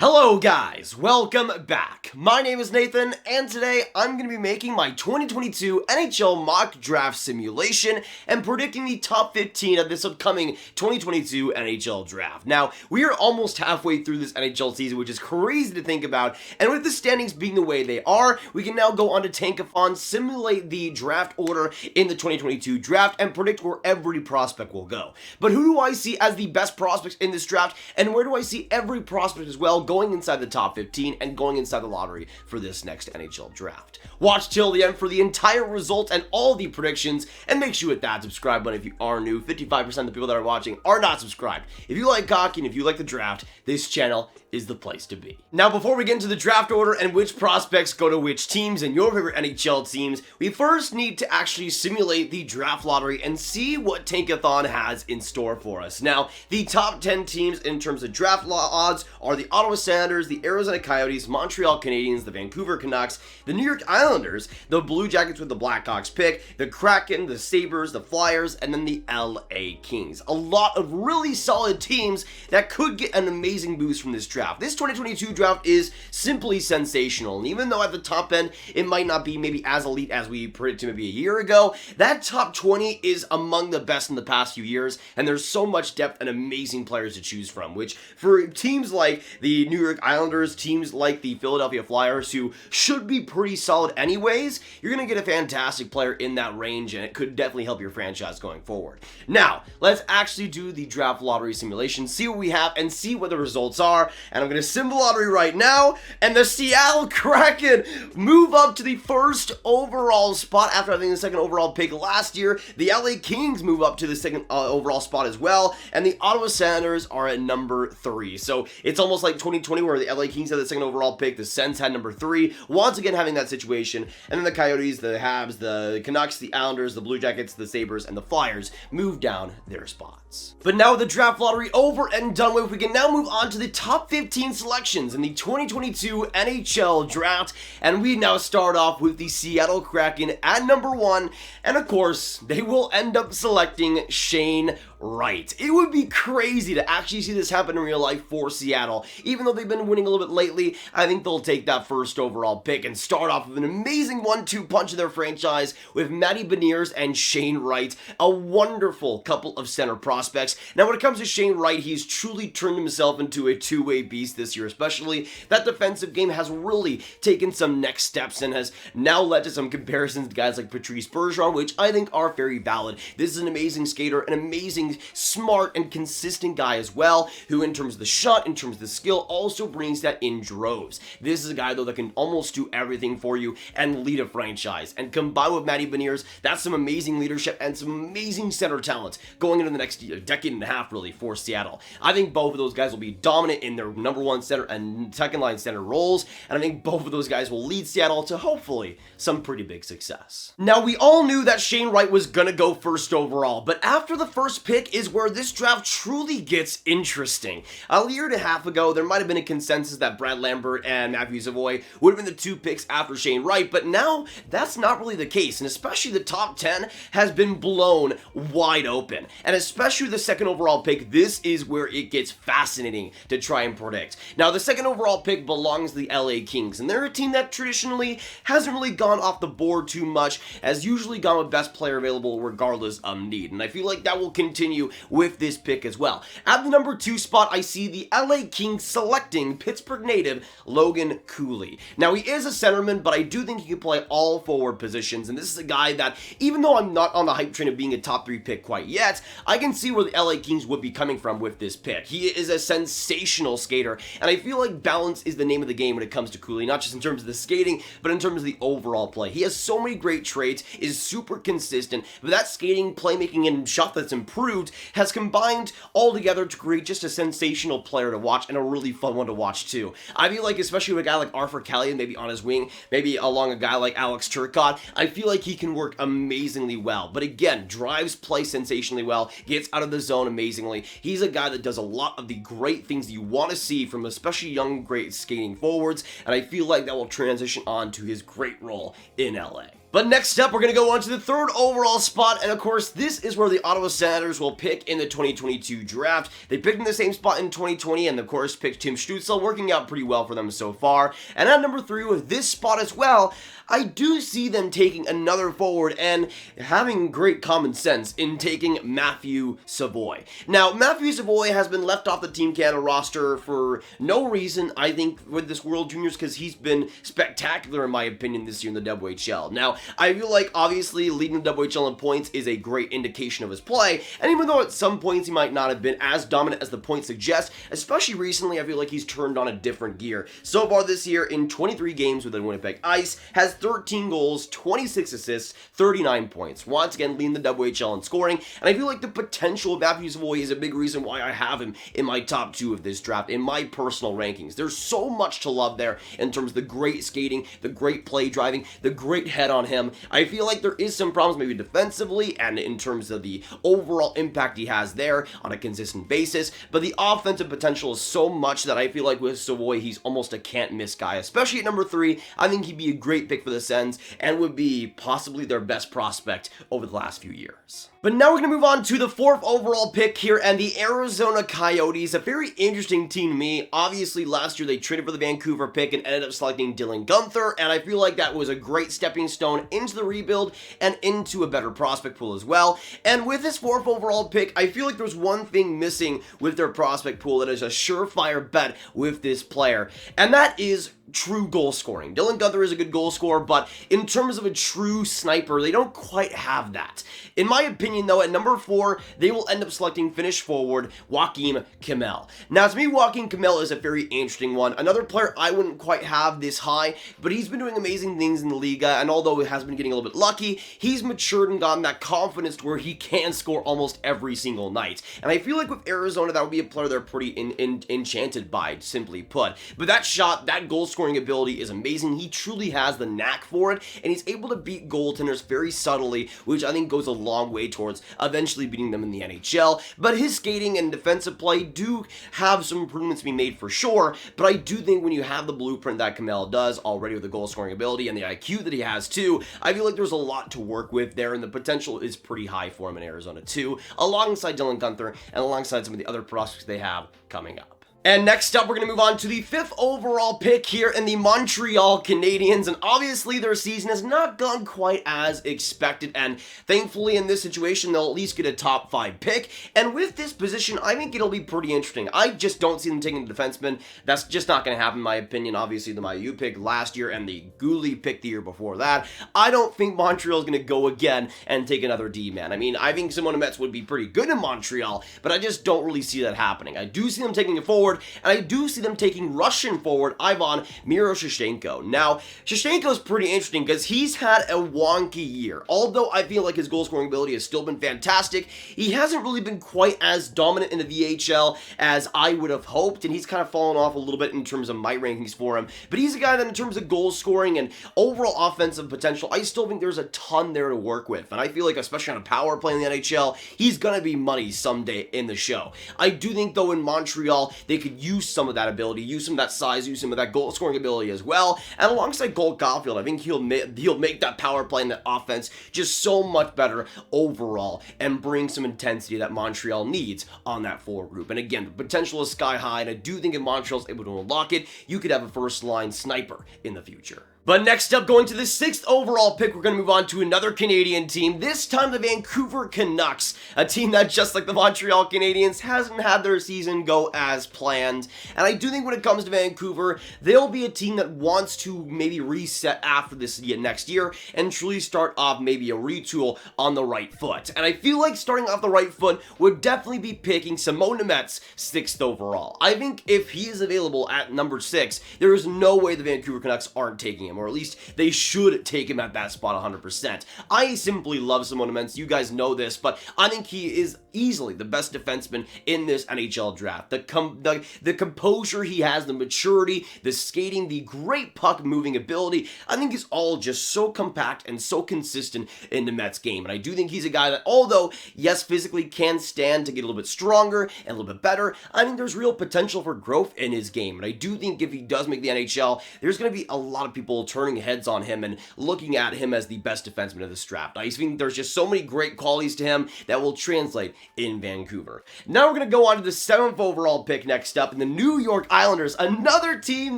Hello guys, welcome back. My name is Nathan, and today I'm going to be making my 2022 NHL mock draft simulation and predicting the top 15 of this upcoming 2022 NHL draft. Now, we are almost halfway through this NHL season, which is crazy to think about, and with the standings being the way they are, we can now go on to Tankathon, simulate the draft order in the 2022 draft, and predict where every prospect will go. But who do I see as the best prospects in this draft, and where do I see every prospect as well going inside the top 15 and going inside the lottery for this next NHL draft? Watch till the end for the entire results and all the predictions, and make sure you hit that subscribe button if you are new. 55% of the people that are watching are not subscribed. If you like hockey and if you like the draft, this channel is the place to be. Now, before we get into the draft order and which prospects go to which teams and your favorite NHL teams, we first need to actually simulate the draft lottery and see what Tankathon has in store for us. Now, the top 10 teams in terms of draft odds are the Ottawa Senators, the Arizona Coyotes, Montreal Canadiens, the Vancouver Canucks, the New York Islanders, the Blue Jackets with the Blackhawks pick, the Kraken, the Sabres, the Flyers, and then the LA Kings. A lot of really solid teams that could get an amazing boost from this draft. This 2022 draft is simply sensational, and even though at the top end it might not be maybe as elite as we predicted maybe a year ago, that top 20 is among the best in the past few years, and there's so much depth and amazing players to choose from, which for teams like the New York Islanders, teams like the Philadelphia Flyers, who should be pretty solid anyways, you're going to get a fantastic player in that range, and it could definitely help your franchise going forward. Now, let's actually do the draft lottery simulation, see what we have, and see what the results are. And I'm going to sim the lottery right now, and the Seattle Kraken move up to the first overall spot after having the second overall pick last year. The LA Kings move up to the second overall spot as well, and the Ottawa Senators are at number 3. So it's almost like 2020 where the LA Kings had the second overall pick, the Sens had number 3, once again having that situation, and then the Coyotes, the Habs, the Canucks, the Islanders, the Blue Jackets, the Sabres, and the Flyers move down their spots. But now with the draft lottery over and done with, we can now move on to the top 15 selections in the 2022 NHL draft, and we now start off with the Seattle Kraken at number 1, and of course, they will end up selecting Shane Wright. It would be crazy to actually see this happen in real life for Seattle. Even though they've been winning a little bit lately, I think they'll take that first overall pick and start off with an amazing 1-2 punch in their franchise with Matty Beniers and Shane Wright, a wonderful couple of center prospects. Now, when it comes to Shane Wright, he's truly turned himself into a two-way beast this year, especially. That defensive game has really taken some next steps and has now led to some comparisons to guys like Patrice Bergeron, which I think are very valid. This is an amazing skater, an amazing, smart, and consistent guy as well, who in terms of the shot, in terms of the skill, also brings that in droves. This is a guy, though, that can almost do everything for you and lead a franchise. And combined with Matty Beniers, that's some amazing leadership and some amazing center talent going into the next decade and a half, really, for Seattle. I think both of those guys will be dominant in their number 1 center and second line center roles, and I think both of those guys will lead Seattle to hopefully some pretty big success. Now, we all knew that Shane Wright was gonna go first overall, but after the first pick is where this draft truly gets interesting. A year and a half ago, there might have been a consensus that Brad Lambert and Matthew Savoie would have been the 2 picks after Shane Wright, but now that's not really the case, and especially the top 10 has been blown wide open, and especially the second overall pick, this is where it gets fascinating to try and predict. Now, the second overall pick belongs to the LA Kings, and they're a team that traditionally hasn't really gone off the board too much, has usually gone with best player available regardless of need, and I feel like that will continue with this pick as well. At the number 2 spot, I see the LA Kings selecting Pittsburgh native Logan Cooley. Now, he is a centerman, but I do think he can play all forward positions, and this is a guy that, even though I'm not on the hype train of being a top 3 pick quite yet, I can see where the LA Kings would be coming from with this pick. He is a sensational skater, and I feel like balance is the name of the game when it comes to Cooley, not just in terms of the skating, but in terms of the overall play. He has so many great traits, is super consistent, but that skating, playmaking, and shot that's improved has combined all together to create just a sensational player to watch and a really fun one to watch too. I feel like, especially with a guy like Arthur Kallion, maybe on his wing, maybe along a guy like Alex Turcotte, I feel like he can work amazingly well. But again, drives play sensationally well, gets out of the zone amazingly. He's a guy that does a lot of the great things that you want to see from especially young, great skating forwards, and I feel like that will transition on to his great role in LA. But next up, we're going to go on to the third overall spot, and of course, this is where the Ottawa Senators will pick in the 2022 draft. They picked in the same spot in 2020, and of course, picked Tim Stützle, working out pretty well for them so far. And at number 3 with this spot as well, I do see them taking another forward and having great common sense in taking Matthew Savoie. Now, Matthew Savoie has been left off the Team Canada roster for no reason, I think, with this World Juniors, because he's been spectacular, in my opinion, this year in the WHL. Now, I feel like, obviously, leading the WHL in points is a great indication of his play, and even though at some points he might not have been as dominant as the points suggest, especially recently, I feel like he's turned on a different gear. So far this year, in 23 games with the Winnipeg Ice, has 13 goals, 26 assists, 39 points. Once again, leading the WHL in scoring, and I feel like the potential of Matthew Savoie is a big reason why I have him in my top 2 of this draft, in my personal rankings. There's so much to love there in terms of the great skating, the great play driving, the great head on him. I feel like there is some problems maybe defensively and in terms of the overall impact he has there on a consistent basis, but the offensive potential is so much that I feel like with Savoie, he's almost a can't-miss guy, especially at number 3. I think he'd be a great pick for the Sens and would be possibly their best prospect over the last few years. But now we're going to move on to the 4th overall pick here, and the Arizona Coyotes, a very interesting team to me. Obviously, last year they traded for the Vancouver pick and ended up selecting Dylan Guenther, and I feel like that was a great stepping stone into the rebuild and into a better prospect pool as well. And with this 4th overall pick, I feel like there's one thing missing with their prospect pool that is a surefire bet with this player, and that is true goal scoring. Dylan Guenther is a good goal scorer, but in terms of a true sniper, they don't quite have that. In my opinion, though, at number 4, they will end up selecting Finnish forward Joakim Kemell. Now, to me, Joakim Kemell is a very interesting one. Another player I wouldn't quite have this high, but he's been doing amazing things in the Liga, and although he has been getting a little bit lucky, he's matured and gotten that confidence to where he can score almost every single night. And I feel like with Arizona, that would be a player they're pretty enchanted by, simply put. But that shot, that goal scoring ability is amazing. He truly has the knack for it, and he's able to beat goaltenders very subtly, which I think goes a long way towards eventually beating them in the NHL. But his skating and defensive play do have some improvements to be made for sure, but I do think when you have the blueprint that Kemell does already with the goal scoring ability and the IQ that he has too, I feel like there's a lot to work with there, and the potential is pretty high for him in Arizona too, alongside Dylan Guenther and alongside some of the other prospects they have coming up. And next up, we're going to move on to the 5th overall pick here in the Montreal Canadiens, and obviously their season has not gone quite as expected, and thankfully in this situation, they'll at least get a top 5 pick, and with this position, I think it'll be pretty interesting. I just don't see them taking the defenseman. That's just not going to happen in my opinion. Obviously, the Mailloux pick last year and the Cooley pick the year before that. I don't think Montreal is going to go again and take another D-man. I mean, I think Simon Nemec would be pretty good in Montreal, but I just don't really see that happening. I do see them taking it forward, and I do see them taking Russian forward Ivan Miroschnichenko. Now, Shevchenko is pretty interesting because he's had a wonky year. Although I feel like his goal scoring ability has still been fantastic, he hasn't really been quite as dominant in the VHL as I would have hoped, and he's kind of fallen off a little bit in terms of my rankings for him. But he's a guy that in terms of goal scoring and overall offensive potential, I still think there's a ton there to work with. And I feel like, especially on a power play in the NHL, he's going to be money someday in the show. I do think, though, in Montreal, they could use some of that ability, use some of that size, use some of that goal scoring ability as well. And alongside Cole Caulfield, I think he'll make that power play and that offense just so much better overall and bring some intensity that Montreal needs on that forward group. And again, the potential is sky high, and I do think if Montreal's able to unlock it, you could have a first-line sniper in the future. But next up, going to the 6th overall pick, we're going to move on to another Canadian team, this time the Vancouver Canucks, a team that, just like the Montreal Canadiens, hasn't had their season go as planned. And I do think when it comes to Vancouver, they'll be a team that wants to maybe reset after this next year and truly start off maybe a retool on the right foot. And I feel like starting off the right foot would definitely be picking Simon Nemec 6th overall. I think if he is available at number 6, there is no way the Vancouver Canucks aren't taking him, or at least they should take him at that spot 100%. I simply love Simon Nemec. You guys know this, but I think he is easily the best defenseman in this NHL draft. The composure he has, the maturity, the skating, the great puck moving ability, I think is all just so compact and so consistent in Nemec's game. And I do think he's a guy that, although yes, physically can stand to get a little bit stronger and a little bit better, I think there's real potential for growth in his game. And I do think if he does make the NHL, there's going to be a lot of people still turning heads on him and looking at him as the best defenseman of this draft. I think there's just so many great qualities to him that will translate in Vancouver. Now we're going to go on to the 7th overall pick next up, in the New York Islanders, another team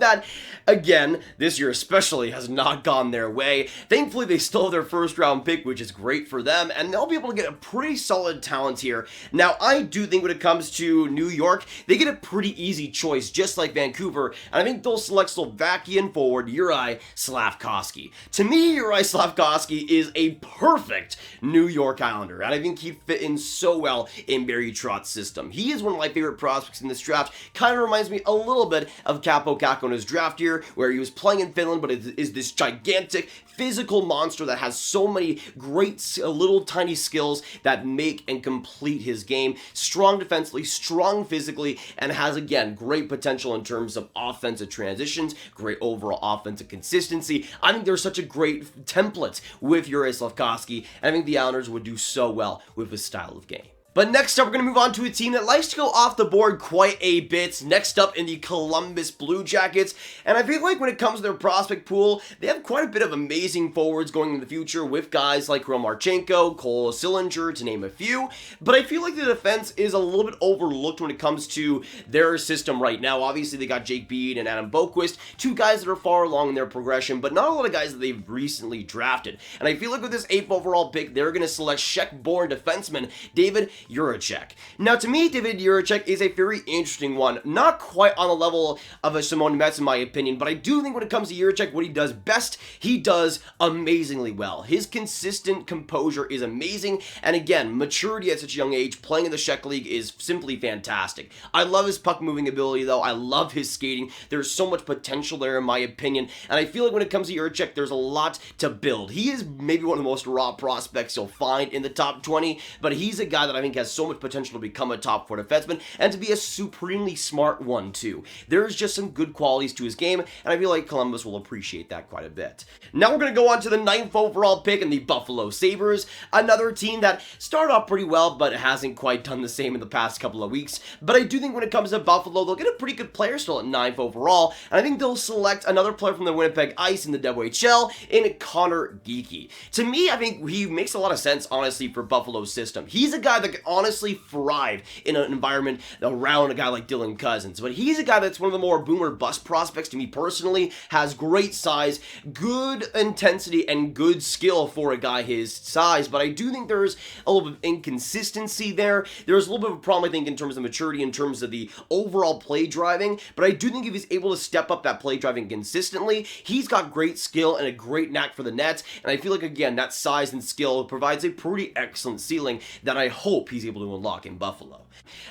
that, again, this year especially has not gone their way. Thankfully, they still have their first round pick, which is great for them, and they'll be able to get a pretty solid talent here. Now, I do think when it comes to New York, they get a pretty easy choice, just like Vancouver, and I think they'll select Slovakian forward Juraj Slafkovsky. To me, Juraj Slafkovsky is a perfect New York Islander, and I think he'd fit in so well in Barry Trotz's system. He is one of my favorite prospects in this draft. Kind of reminds me a little bit of Capo Kakko in his draft year, where he was playing in Finland, but is this gigantic physical monster that has so many great little tiny skills that make and complete his game. Strong defensively, strong physically, and has, again, great potential in terms of offensive transitions, great overall offensive consistency. I think there's such a great template with Juraj Slafkovsky, and I think the Islanders would do so well with his style of game. But next up, we're going to move on to a team that likes to go off the board quite a bit. Next up in the Columbus Blue Jackets. And I feel like when it comes to their prospect pool, they have quite a bit of amazing forwards going in the future with guys like Miroschnichenko, Cole Sillinger, to name a few. But I feel like the defense is a little bit overlooked when it comes to their system right now. Obviously, they got Jake Bean and Adam Boquist, two guys that are far along in their progression, but not a lot of guys that they've recently drafted. And I feel like with this 8th overall pick, they're going to select Czech-born defenseman David Jiricek. Now, to me, David Jiricek is a very interesting one. Not quite on the level of a Simone Metz, in my opinion, but I do think when it comes to Jiricek, what he does best, he does amazingly well. His consistent composure is amazing, and again, maturity at such a young age, playing in the Czech League is simply fantastic. I love his puck-moving ability, though. I love his skating. There's so much potential there, in my opinion, and I feel like when it comes to Jiricek, there's a lot to build. He is maybe one of the most raw prospects you'll find in the top 20, but he's a guy that I think has so much potential to become a top 4 defenseman and to be a supremely smart one too. There's just some good qualities to his game, and I feel like Columbus will appreciate that quite a bit. Now we're going to go on to the 9th overall pick in the Buffalo Sabres, another team that started off pretty well but hasn't quite done the same in the past couple of weeks. But I do think when it comes to Buffalo, they'll get a pretty good player still at 9th overall, and I think they'll select another player from the Winnipeg Ice in the WHL in Conor Geekie. To me, I think he makes a lot of sense, honestly, for Buffalo's system. He's a guy that can honestly thrive in an environment around a guy like Dylan Cousins, but he's a guy that's one of the more boomer bust prospects to me personally, has great size, good intensity, and good skill for a guy his size, but I do think there's a little bit of inconsistency there. There's a little bit of a problem, I think, in terms of maturity, in terms of the overall play driving, but I do think if he's able to step up that play driving consistently, he's got great skill and a great knack for the net, and I feel like, again, that size and skill provides a pretty excellent ceiling that I hope he's able to unlock in Buffalo.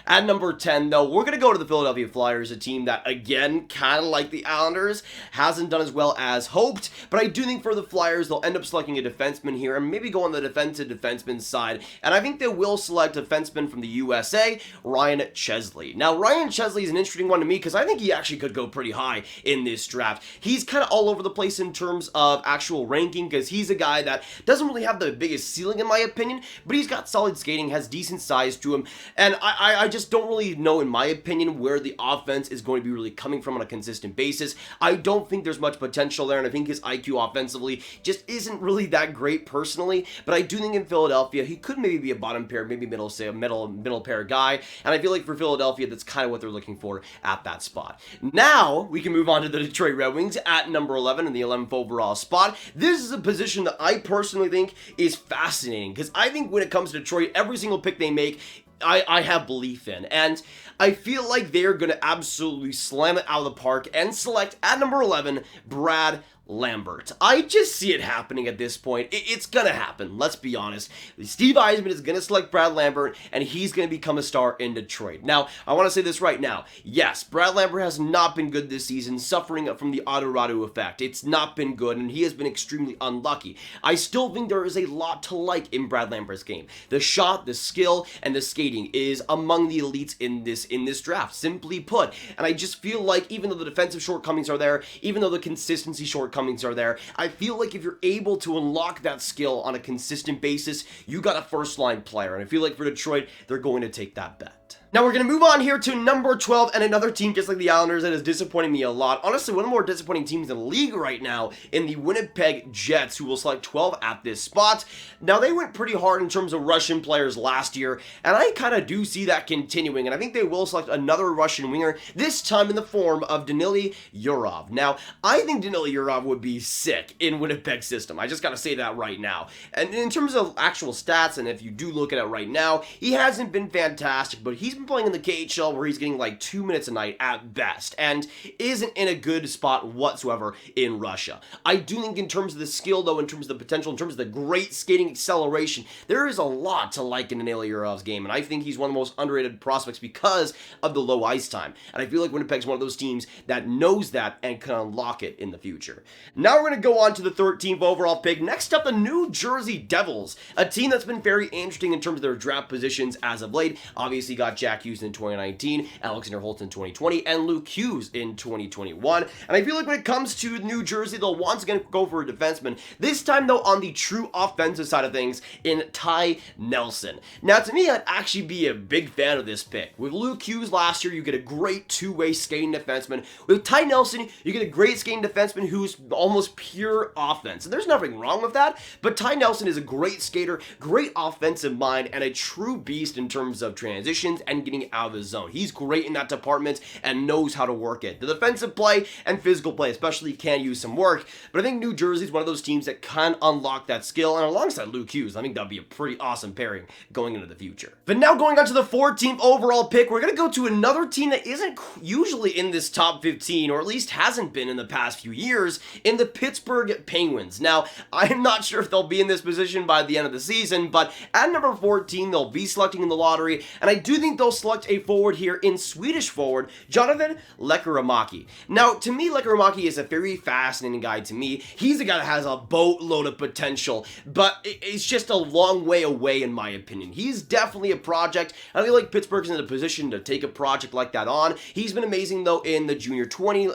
At number 10, though, we're going to go to the Philadelphia Flyers, a team that, again, kind of like the Islanders, hasn't done as well as hoped, but I do think for the Flyers, they'll end up selecting a defenseman here and maybe go on the defensive defenseman side, and I think they will select a defenseman from the USA, Ryan Chesley. Now, Ryan Chesley is an interesting one to me because I think he actually could go pretty high in this draft. He's kind of all over the place in terms of actual ranking because he's a guy that doesn't really have the biggest ceiling, in my opinion, but he's got solid skating, has decent size to him, and I just don't really know, in my opinion, where the offense is going to be really coming from on a consistent basis. I don't think there's much potential there, and I think his IQ offensively just isn't really that great personally, but I do think in Philadelphia, he could maybe be a bottom pair, maybe middle pair guy, and I feel like for Philadelphia, that's kind of what they're looking for at that spot. Now, we can move on to the Detroit Red Wings at number 11 in the 11th overall spot. This is a position that I personally think is fascinating, because I think when it comes to Detroit, every single pick they make, I have belief in, and I feel like they're going to absolutely slam it out of the park and select at number 11, Brad Lambert. I just see it happening at this point. It's gonna happen, let's be honest. Steve Yzerman is gonna select Brad Lambert, and he's gonna become a star in Detroit. Now, I want to say this right now. Yes, Brad Lambert has not been good this season, suffering from the Autorado effect. It's not been good, and he has been extremely unlucky. I still think there is a lot to like in Brad Lambert's game. The shot, the skill, and the skating is among the elites in this draft, simply put. And I just feel like even though the defensive shortcomings are there, even though the consistency shortcomings are there, I feel like if you're able to unlock that skill on a consistent basis, you got a first line player, and I feel like for Detroit, they're going to take that bet. Now we're going to move on here to number 12, and another team just like the Islanders that is disappointing me a lot. Honestly, one of the more disappointing teams in the league right now in the Winnipeg Jets, who will select 12 at this spot. Now they went pretty hard in terms of Russian players last year, and I kind of do see that continuing, and I think they will select another Russian winger, this time in the form of Danily Yurov. Now, I think Danily Yurov would be sick in Winnipeg's system. I just got to say that right now. And in terms of actual stats, and if you do look at it right now, he hasn't been fantastic, but he's been playing in the KHL where he's getting like 2 minutes a night at best and isn't in a good spot whatsoever in Russia. I do think in terms of the skill though, in terms of the potential, in terms of the great skating acceleration, there is a lot to like in Danily Yurov's game, and I think he's one of the most underrated prospects because of the low ice time. And I feel like Winnipeg's one of those teams that knows that and can unlock it in the future. Now we're going to go on to the 13th overall pick. Next up, the New Jersey Devils, a team that's been very interesting in terms of their draft positions as of late. Obviously got Jack Hughes in 2019, Alexander Holtz in 2020, and Luke Hughes in 2021. And I feel like when it comes to New Jersey, they'll once again go for a defenseman. This time, though, on the true offensive side of things in Ty Nelson. Now, to me, I'd actually be a big fan of this pick. With Luke Hughes last year, you get a great two-way skating defenseman. With Ty Nelson, you get a great skating defenseman who's almost pure offense. And there's nothing wrong with that, but Ty Nelson is a great skater, great offensive mind, and a true beast in terms of transitions and getting out of the zone. He's great in that department and knows how to work it. The defensive play and physical play especially can use some work, but I think New Jersey is one of those teams that can unlock that skill, and alongside Luke Hughes, I think that'd be a pretty awesome pairing going into the future. But now going on to the 14th overall pick, we're going to go to another team that isn't usually in this top 15, or at least hasn't been in the past few years, in the Pittsburgh Penguins. Now, I'm not sure if they'll be in this position by the end of the season, but at number 14, they'll be selecting in the lottery, and I do think they'll select a forward here in Swedish forward, Jonathan Lekkerimäki. Now, to me, Lekkerimäki is a very fascinating guy to me. He's a guy that has a boatload of potential, but it's just a long way away in my opinion. He's definitely a project. I feel like Pittsburgh's in a position to take a project like that on. He's been amazing though in the junior 20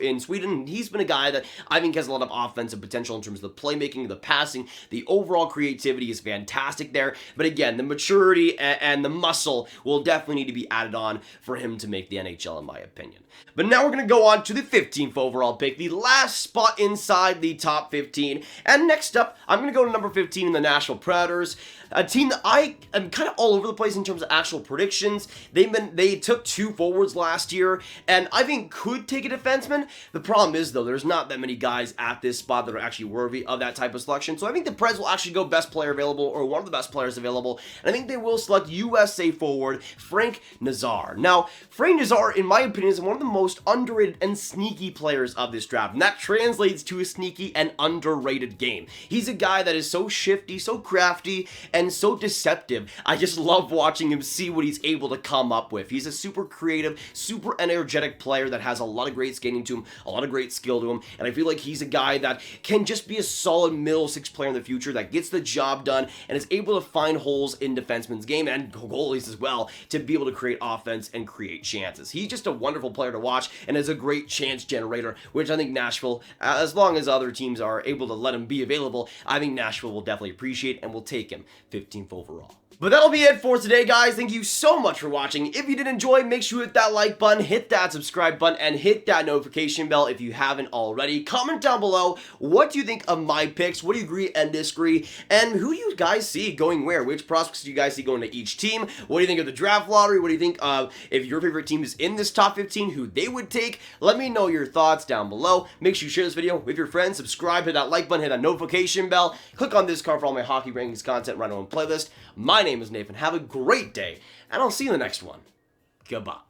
in Sweden. He's been a guy that I think has a lot of offensive potential in terms of the playmaking, the passing, the overall creativity is fantastic there. But again, the maturity and the muscle will definitely need to be added on for him to make the NHL in my opinion. But now we're going to go on to the 15th overall pick, the last spot inside the top 15. And next up, I'm going to go to number 15 in the Nashville Predators, a team that I am kind of all over the place in terms of actual predictions. They took 2 forwards last year, and I think could take a defenseman. The problem is, though, there's not that many guys at this spot that are actually worthy of that type of selection. So I think the Preds will actually go best player available, or one of the best players available, and I think they will select USA forward Frank Nazar. Now, Frank Nazar, in my opinion, is one of the most underrated and sneaky players of this draft, and that translates to a sneaky and underrated game. He's a guy that is so shifty, so crafty, and so deceptive. I just love watching him see what he's able to come up with. He's a super creative, super energetic player that has a lot of great skating to him, a lot of great skill to him, and I feel like he's a guy that can just be a solid middle six player in the future that gets the job done and is able to find holes in defensemen's game and goalies as well to be able to create offense and create chances. He's just a wonderful player to watch and is a great chance generator, which I think Nashville, as long as other teams are able to let him be available, I think Nashville will definitely appreciate and will take him 15th overall. But that'll be it for today, guys. Thank you so much for watching. If you did enjoy, make sure you hit that like button, hit that subscribe button, and hit that notification bell if you haven't already. Comment down below, what do you think of my picks? What do you agree and disagree? And who do you guys see going where? Which prospects do you guys see going to each team? What do you think of the draft lottery? What do you think of if your favorite team is in this top 15, who they would take? Let me know your thoughts down below. Make sure you share this video with your friends, subscribe, hit that like button, hit that notification bell. Click on this card for all my hockey rankings content right on playlist. My name is Nathan. Have a great day, and I'll see you in the next one. Goodbye.